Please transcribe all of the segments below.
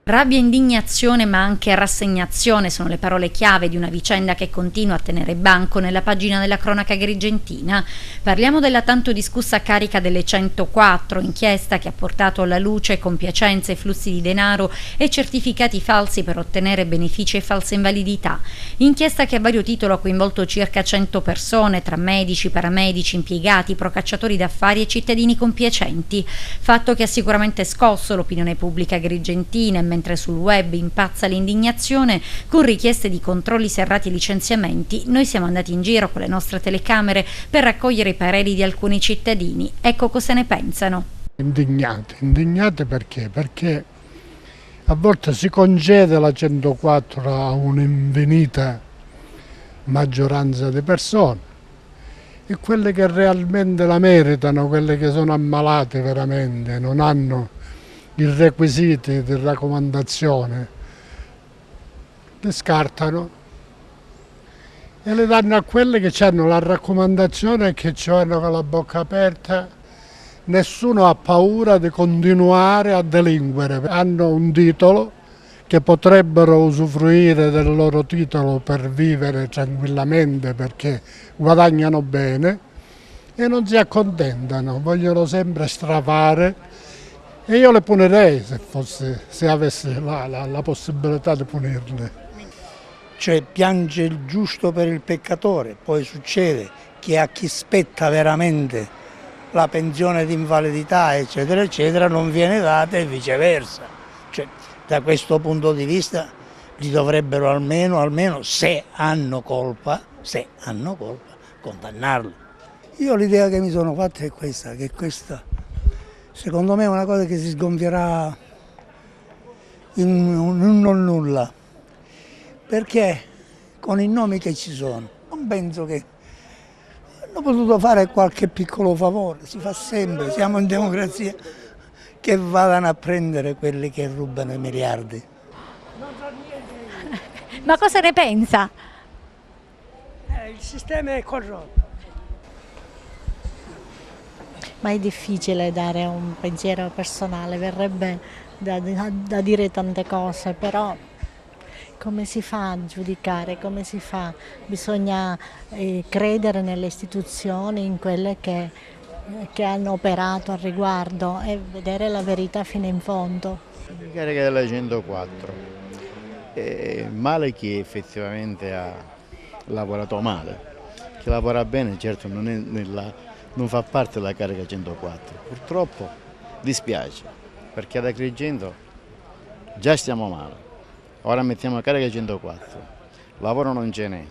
Rabbia e indignazione, ma anche rassegnazione sono le parole chiave di una vicenda che continua a tenere banco nella pagina della cronaca agrigentina. Parliamo della tanto discussa carica delle 104, inchiesta che ha portato alla luce compiacenze, flussi di denaro e certificati falsi per ottenere benefici e false invalidità. Inchiesta che a vario titolo ha coinvolto circa 100 persone, tra medici, paramedici, impiegati, procacciatori d'affari e cittadini compiacenti. Fatto che ha sicuramente scosso l'opinione pubblica agrigentina, mentre sul web impazza l'indignazione con richieste di controlli serrati e licenziamenti. Noi siamo andati in giro con le nostre telecamere per raccogliere i pareri di alcuni cittadini. Ecco cosa ne pensano. Indignati perché? Perché a volte si concede la 104 a un'infinita maggioranza di persone e quelle che realmente la meritano, quelle che sono ammalate veramente, non hanno i requisiti di raccomandazione, le scartano e le danno a quelle che hanno la raccomandazione e che hanno con la bocca aperta. Nessuno ha paura di continuare a delinquere, hanno un titolo che potrebbero usufruire del loro titolo per vivere tranquillamente perché guadagnano bene e non si accontentano, vogliono sempre strafare. E io le punirei se avessi la possibilità di punirle. Cioè piange il giusto per il peccatore, poi succede che a chi spetta veramente la pensione di invalidità eccetera eccetera non viene data e viceversa. Cioè, da questo punto di vista li dovrebbero almeno se hanno colpa, condannarli. Io l'idea che mi sono fatta è questa, che questa secondo me è una cosa che si sgonfierà in un non nulla, perché con i nomi che ci sono non penso che hanno potuto fare qualche piccolo favore, si fa sempre, siamo in democrazia, che vadano a prendere quelli che rubano i miliardi. Ma cosa ne pensa? Il sistema è corrotto. Ma è difficile dare un pensiero personale, verrebbe da dire tante cose, però come si fa a giudicare, come si fa? Bisogna credere nelle istituzioni, in quelle che hanno operato al riguardo e vedere la verità fino in fondo. La carica della 104, male chi effettivamente ha lavorato male, chi lavora bene certo non fa parte della carica 104, purtroppo dispiace perché ad Agrigento già stiamo male, ora mettiamo la carica 104, lavoro non ce n'è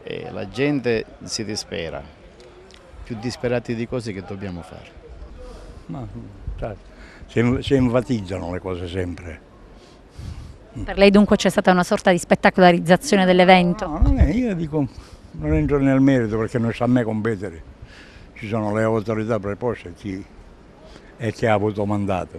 e la gente si dispera, più disperati di cose che dobbiamo fare. Ma, si enfatizzano le cose sempre. Per lei dunque c'è stata una sorta di spettacolarizzazione dell'evento? No, io dico, non entro nel merito perché non sta a me competere. Ci sono le autorità preposte e chi ha avuto mandato.